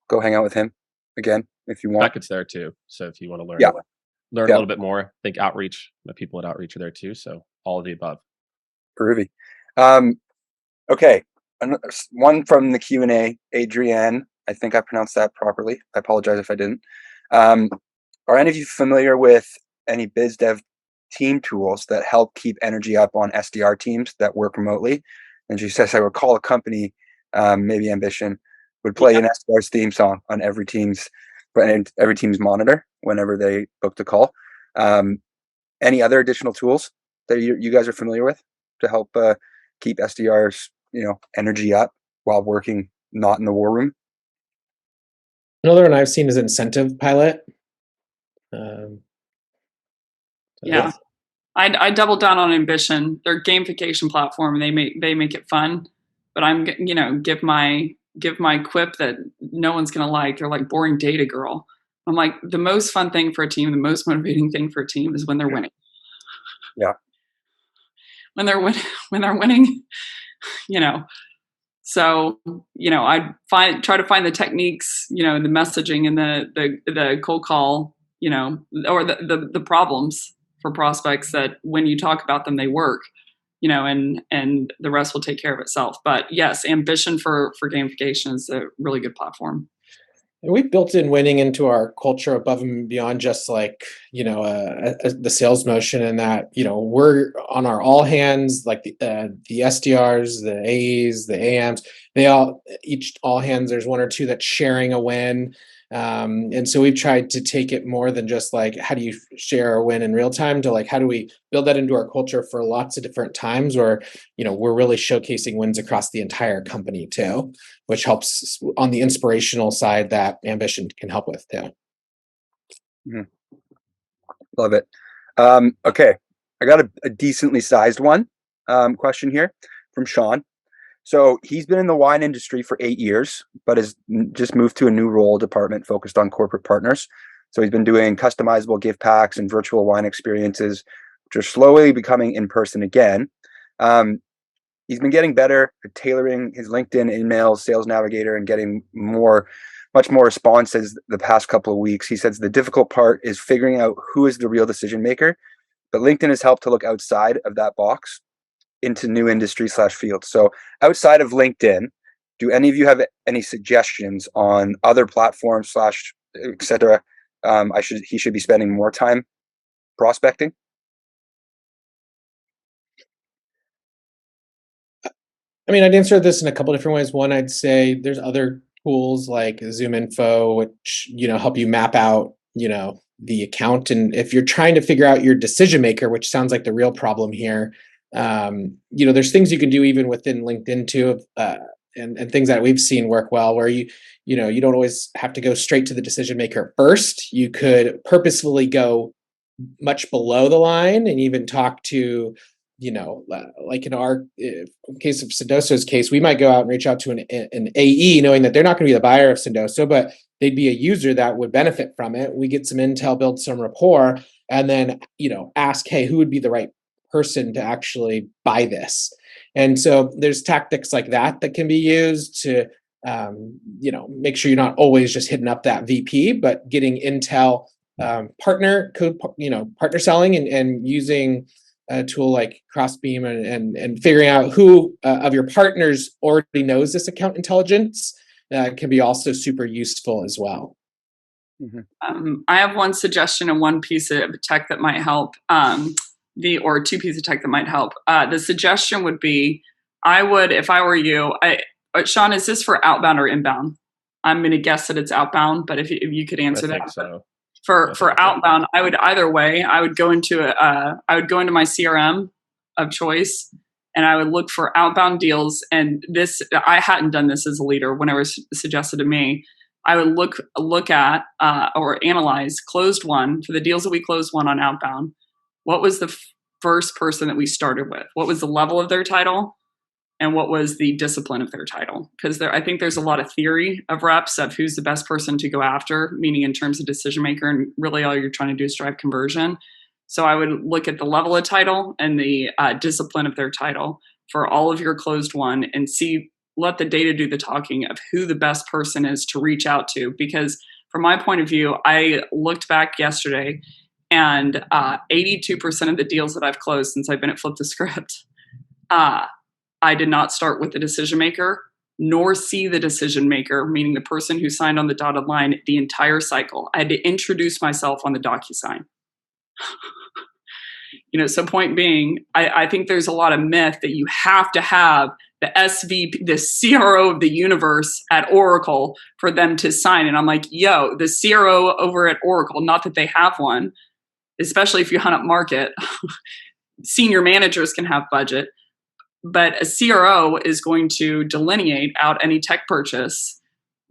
go hang out with him again if you want. Beckett's there too. So if you want to learn, a little bit more, I think outreach, the people at outreach are there too. So all of the above. Groovy. Okay. One from the Q&A, Adrienne. I think I pronounced that properly. I apologize if I didn't. Are any of you familiar with any biz dev team tools that help keep energy up on SDR teams that work remotely? And she says, I recall a company, maybe Ambition, would play an SDR's theme song on every team's monitor whenever they booked a call. Any other additional tools that you guys are familiar with to help keep SDRs, energy up while working not in the war room? Another one I've seen is Incentive Pilot. I double down on Ambition. Their gamification platform, they make it fun, but I'm give my quip that no one's gonna like. They're like boring data girl. I'm like, the most fun thing for a team, the most motivating thing for a team is when they're winning. Yeah. When they're winning, So, I try to find the techniques, the messaging and the cold call, or the problems for prospects that when you talk about them, they work, and the rest will take care of itself. But yes, Ambition for gamification is a really good platform. And we've built in winning into our culture above and beyond just like, the sales motion, and that, we're on our all hands, like the SDRs, the AEs, the AMs, all hands, there's 1 or 2 that's sharing a win. And so we've tried to take it more than just like, how do you share a win in real time, to like, how do we build that into our culture for lots of different times where, we're really showcasing wins across the entire company too, which helps on the inspirational side that Ambition can help with too. Mhm. Love it. Okay, I got a decently sized one question here from Sean. So he's been in the wine industry for 8 years, but has just moved to a new role department focused on corporate partners. So he's been doing customizable gift packs and virtual wine experiences, which are slowly becoming in person again. He's been getting better at tailoring his LinkedIn emails, Sales Navigator, and getting much more responses the past couple of weeks. He says the difficult part is figuring out who is the real decision maker, but LinkedIn has helped to look outside of that box into new industry/fields. So outside of LinkedIn, do any of you have any suggestions on other platforms /etc. He should be spending more time prospecting? I mean, I'd answer this in a couple different ways. One, I'd say there's other tools like Zoom Info, which, help you map out, the account. And if you're trying to figure out your decision maker, which sounds like the real problem here, there's things you can do even within LinkedIn too, and things that we've seen work well, where you don't always have to go straight to the decision maker first. You could purposefully go much below the line and even talk to, like in our case of Sendoso's case, we might go out and reach out to an AE, knowing that they're not going to be the buyer of Sendoso, but they'd be a user that would benefit from it. We get some intel, build some rapport, and then, ask, hey, who would be the right person to actually buy this? And so there's tactics like that can be used to, make sure you're not always just hitting up that VP, but getting intel, partner selling and using a tool like Crossbeam and figuring out who of your partners already knows this account intelligence can be also super useful as well. Mm-hmm. I have one suggestion and one piece of tech that might help, or two pieces of tech that might help. The suggestion would be, I would, if I were you, Sean, is this for outbound or inbound? I'm going to guess that it's outbound, but if you could answer that. So. For outbound, I would either way. I would go into my CRM of choice, and I would look for outbound deals. And this, I hadn't done this as a leader when it was suggested to me. I would look at or analyze closed won for the deals that we closed won on outbound. What was the first person that we started with? What was the level of their title? And what was the discipline of their title? Because I think there's a lot of theory of reps of who's the best person to go after, meaning in terms of decision maker, and really all you're trying to do is drive conversion. So I would look at the level of title and the discipline of their title for all of your closed won, and let the data do the talking of who the best person is to reach out to. Because from my point of view, I looked back yesterday, and 82% of the deals that I've closed since I've been at Flip the Script, I did not start with the decision maker, nor see the decision maker, meaning the person who signed on the dotted line, the entire cycle. I had to introduce myself on the DocuSign. So point being, I think there's a lot of myth that you have to have the SVP, the CRO of the universe at Oracle for them to sign. And I'm like, yo, the CRO over at Oracle, not that they have one, especially if you hunt up market, senior managers can have budget. But a CRO is going to delineate out any tech purchase,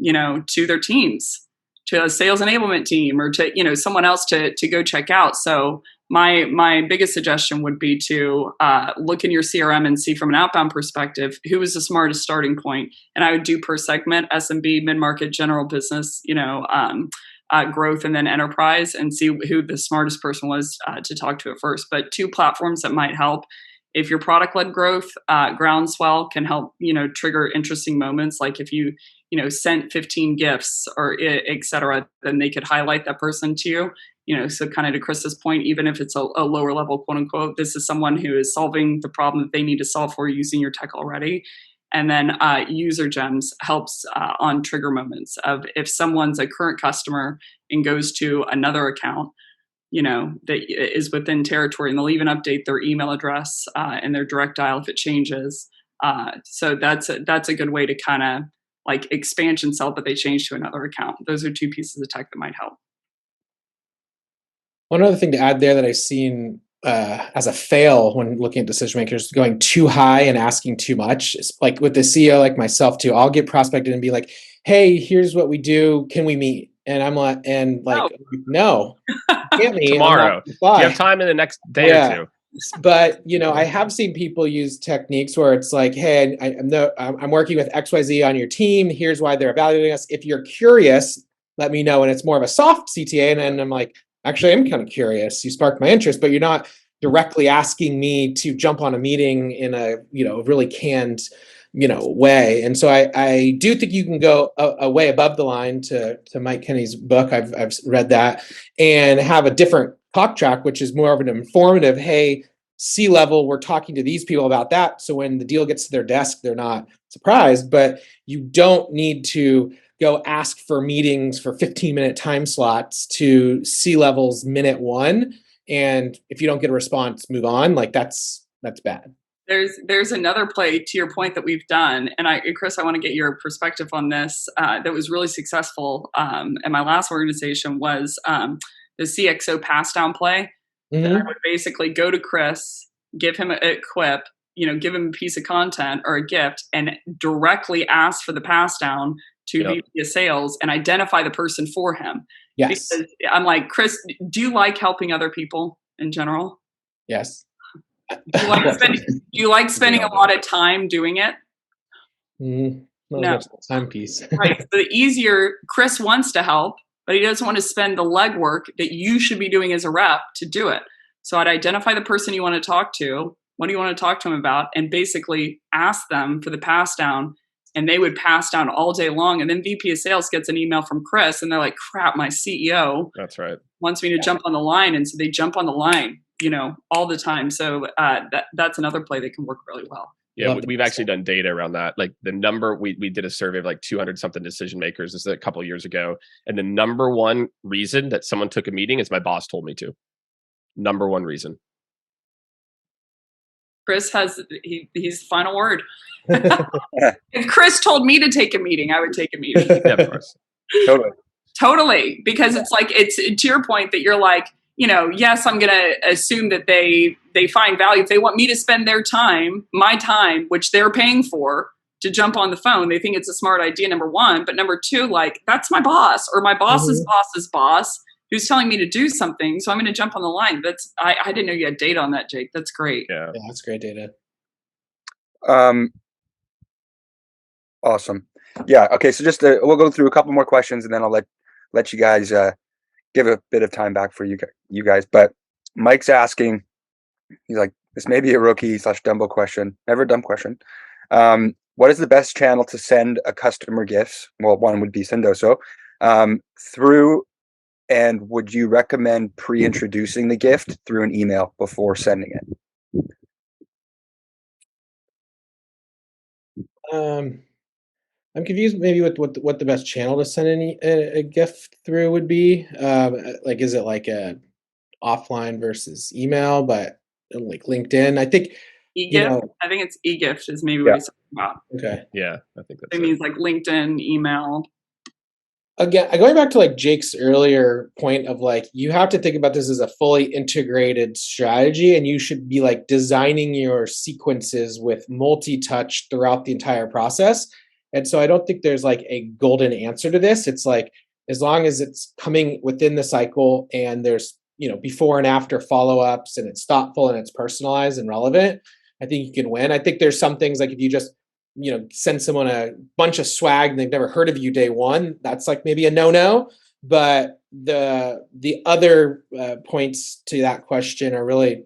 to their teams, to a sales enablement team, or to, someone else to go check out. So my biggest suggestion would be to look in your CRM and see from an outbound perspective, who is the smartest starting point. And I would do per segment, SMB, mid-market, general business, growth, and then enterprise, and see who the smartest person was to talk to at first. But two platforms that might help. If your product-led growth, Groundswell can help, trigger interesting moments. Like if you, sent 15 gifts or et cetera, then they could highlight that person to you. So kind of to Chris's point, even if it's a lower level, quote unquote, this is someone who is solving the problem that they need to solve for using your tech already. And then user gems helps on trigger moments of if someone's a current customer and goes to another account, that is within territory, and they'll even update their email address and their direct dial if it changes. So that's a good way to kind of like expansion sell, but they change to another account. Those are 2 pieces of tech that might help. One other thing to add there that I've seen as a fail when looking at decision makers going too high and asking too much. It's like with the CEO like myself too, I'll get prospected and be like, hey, here's what we do. Can we meet? And I'm like, no, can't meet. Tomorrow. Do you have time in the next day or two? But I have seen people use techniques where it's like, hey, I'm working with XYZ on your team. Here's why they're evaluating us. If you're curious, let me know. And it's more of a soft CTA. And then I'm like, actually, I'm kind of curious. You sparked my interest, but you're not directly asking me to jump on a meeting in a really canned way. And so I do think you can go a way above the line to Mike Kenny's book. I've read that, and have a different talk track, which is more of an informative, hey, C-level, we're talking to these people about that. So when the deal gets to their desk, they're not surprised, but you don't need to go ask for meetings for 15-minute time slots to C-levels minute 1. And if you don't get a response, move on. Like that's bad. There's another play to your point that we've done, and Chris, I want to get your perspective on this. That was really successful at my last organization was the CXO pass down play. Mm-hmm. That I would basically go to Chris, give him a quip, give him a piece of content or a gift, and directly ask for the pass down to VP of sales and identify the person for him. Yes. Because I'm like, Chris, do you like helping other people in general? Yes. Do you like spending a lot of time doing it? No. Time piece. Right. So the easier, Chris wants to help, but he doesn't want to spend the legwork that you should be doing as a rep to do it. So I'd identify the person you want to talk to. What do you want to talk to him about? And basically ask them for the pass down. And they would pass down all day long. And then VP of sales gets an email from Chris and they're like, crap, my CEO wants me to jump on the line. And so they jump on the line, all the time. So that's another play that can work really well. Yeah, we've actually done data around that. Like the number, we did a survey of like 200 something decision makers. This is a couple of years ago. And the number one reason that someone took a meeting is my boss told me to. Number one reason. Chris has he's final word. If Chris told me to take a meeting, I would take a meeting. Yeah, of course. Totally. Because it's like, it's to your point that you're like, yes, I'm going to assume that they find value. If they want me to spend their time, my time, which they're paying for, to jump on the phone, they think it's a smart idea, number 1. But number 2, like, that's my boss or my boss's boss's boss who's telling me to do something. So I'm going to jump on the line. I didn't know you had data on that, Jake. That's great. Yeah, that's great data. Awesome. Yeah. Okay. So just we'll go through a couple more questions, and then I'll let you guys give a bit of time back for you guys. But Mike's asking, he's like, this may be a rookie / Dumbo question, never a dumb question. What is the best channel to send a customer gifts? Well, one would be Sendoso through, and would you recommend pre-introducing the gift through an email before sending it? I'm confused maybe with what the best channel to send a gift through would be. Like, is it like a offline versus email, but like LinkedIn? I think e-gift. I think it's e-gift is maybe what he's talking about. Okay. Yeah, I think that's it means like LinkedIn, email. Again, going back to like Jake's earlier point of like, you have to think about this as a fully integrated strategy, and you should be like designing your sequences with multi-touch throughout the entire process. And so I don't think there's like a golden answer to this. It's like, as long as it's coming within the cycle and there's, before and after follow-ups, and it's thoughtful and it's personalized and relevant, I think you can win. I think there's some things like if you just, send someone a bunch of swag and they've never heard of you day one, that's like maybe a no-no. But the other points to that question are really,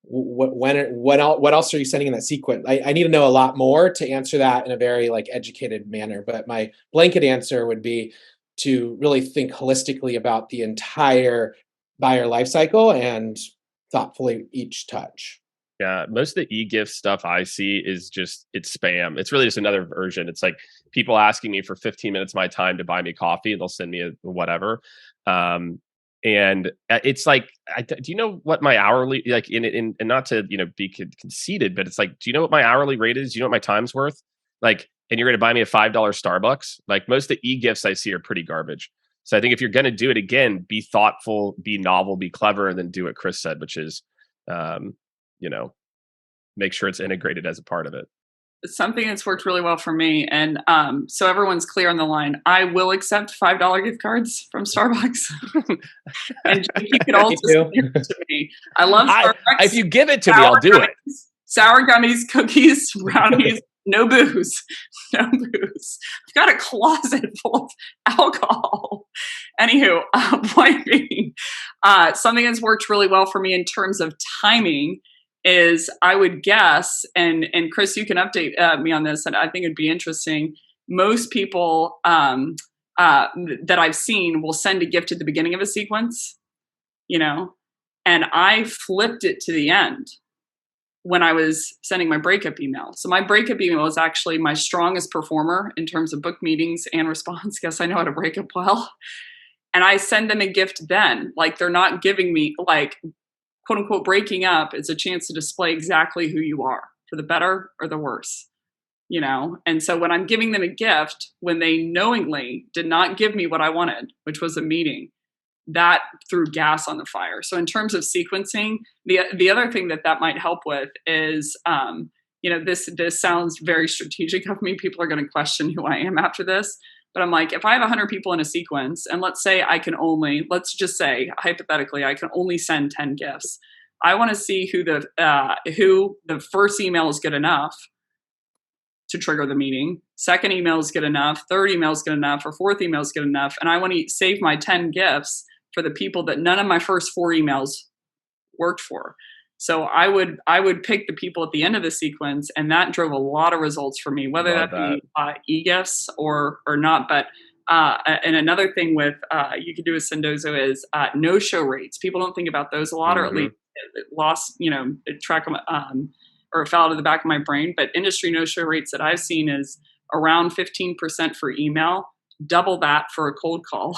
what else are you sending in that sequence? I need to know a lot more to answer that in a very like educated manner. But my blanket answer would be to really think holistically about the entire buyer lifecycle and thoughtfully each touch. Yeah, most of the e-gift stuff I see is it's spam. It's really just another version. It's like people asking me for 15 minutes of my time to buy me coffee, and they'll send me a whatever. And it's like, do you know what my hourly, like and not to, be conceited, but it's like, do you know what my hourly rate is? Do you know what my time's worth? Like, and you're going to buy me a $5 Starbucks, like most of the e-gifts I see are pretty garbage. So I think if you're going to do it again, be thoughtful, be novel, be clever, and then do what Chris said, which is, make sure it's integrated as a part of it. Something that's worked really well for me, and so everyone's clear on the line, I will accept $5 gift cards from Starbucks. And you can also send it to me. I love Starbucks. If you give it to me, I'll do it. Sour gummies, cookies, brownies, no booze. No booze. I've got a closet full of alcohol. Anywho, point being, something that's worked really well for me in terms of timing is, I would guess, and Chris, you can update me on this, and I think it'd be interesting. Most people that I've seen will send a gift at the beginning of a sequence, and I flipped it to the end when I was sending my breakup email. So my breakup email is actually my strongest performer in terms of book meetings and response. Guess I know how to break up well. And I send them a gift then. Like, they're not giving me, like, quote unquote, breaking up is a chance to display exactly who you are, for the better or the worse, And so when I'm giving them a gift, when they knowingly did not give me what I wanted, which was a meeting, that threw gas on the fire. So in terms of sequencing, the other thing that might help with is, this sounds very strategic of me. People are going to question who I am after this. But I'm like, if I have 100 people in a sequence, and let's just say, hypothetically, I can only send 10 gifts. I want to see who the first email is good enough to trigger the meeting. Second email is good enough. Third email is good enough. Or fourth email is good enough. And I want to save my 10 gifts for the people that none of my first 4 emails worked for. So I would pick the people at the end of the sequence, and that drove a lot of results for me, whether that be e-gifts or not. But and another thing with you could do with Sendozo is no-show rates. People don't think about those a lot, or at least lost track of, or it fell out of the back of my brain. But industry no-show rates that I've seen is around 15% for email, double that for a cold call.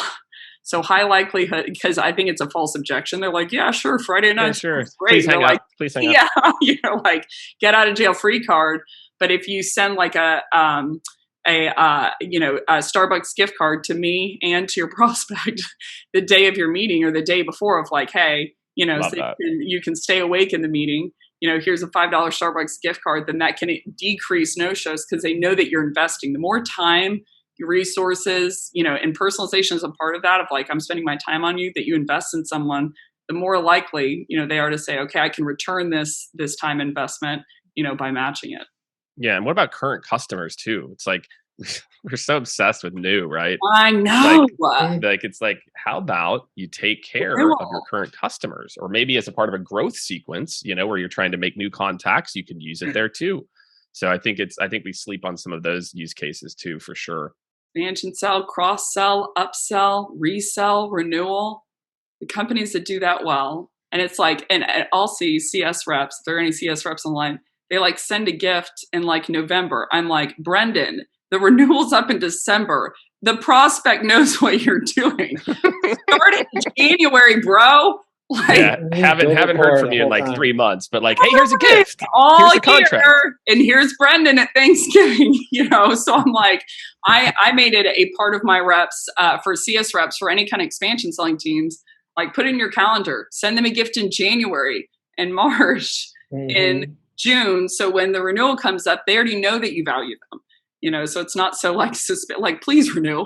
So high likelihood, because I think it's a false objection. They're like, yeah, sure, Friday night. Yeah, sure. Great. Please hang up. Please hang up. Yeah, like, get out of jail free card. But if you send like a Starbucks gift card to me and to your prospect the day of your meeting or the day before, of like, hey, so you can stay awake in the meeting. Here's a $5 Starbucks gift card. Then that can decrease no-shows, because they know that you're investing. The more time, your resources, and personalization is a part of that, of like, I'm spending my time on you, that you invest in someone, the more likely, they are to say, okay, I can return this time investment, by matching it. Yeah. And what about current customers too? It's like, we're so obsessed with new, right? I know. It's like, how about you take care of your current customers, or maybe as a part of a growth sequence, where you're trying to make new contacts, you can use it there too. So I think we sleep on some of those use cases too, for sure. Expansion sell, cross sell, upsell, resell, renewal. The companies that do that well, and it's like, and I'll see CS reps, if there are any CS reps online, they like send a gift in like November. I'm like, Brendan, the renewal's up in December. The prospect knows what you're doing. Start in January, bro. Like, yeah, haven't heard from you in like 3 months, but like, hey, here's a gift. All here's a contract. And here's Brendan at Thanksgiving, So I'm like, I made it a part of my reps for CS reps, for any kind of expansion selling teams, like, put it in your calendar, send them a gift in January and March, in June. So when the renewal comes up, they already know that you value them, so it's not so like, please renew.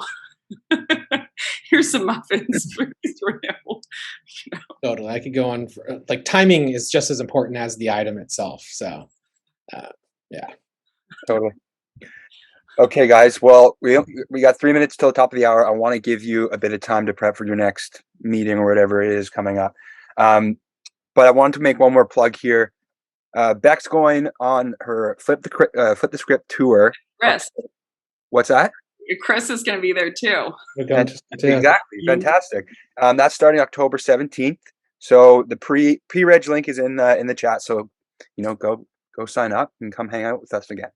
Here's some muffins. Please renew. Totally. I could go on for, like, timing is just as important as the item itself. So, yeah. Totally. Okay, guys. Well, we got 3 minutes till the top of the hour. I want to give you a bit of time to prep for your next meeting or whatever it is coming up. But I want to make one more plug here. Beck's going on her Flip the Script tour. Chris. What's that? Chris is going to be there too. Exactly. Fantastic. That's starting October 17th. So the pre-reg link is in the chat. So, go sign up and come hang out with us again,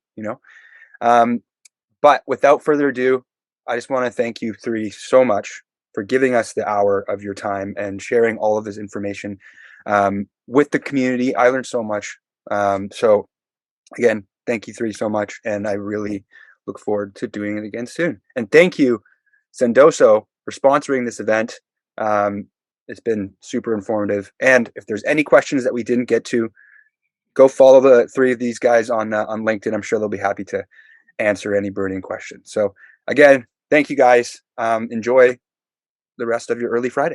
But without further ado, I just want to thank you three so much for giving us the hour of your time and sharing all of this information with the community. I learned so much. So again, thank you three so much. And I really look forward to doing it again soon. And thank you, Sendoso, for sponsoring this event. It's been super informative. And if there's any questions that we didn't get to, go follow the 3 of these guys on LinkedIn. I'm sure they'll be happy to answer any burning questions. So again, thank you guys. Enjoy the rest of your early Friday.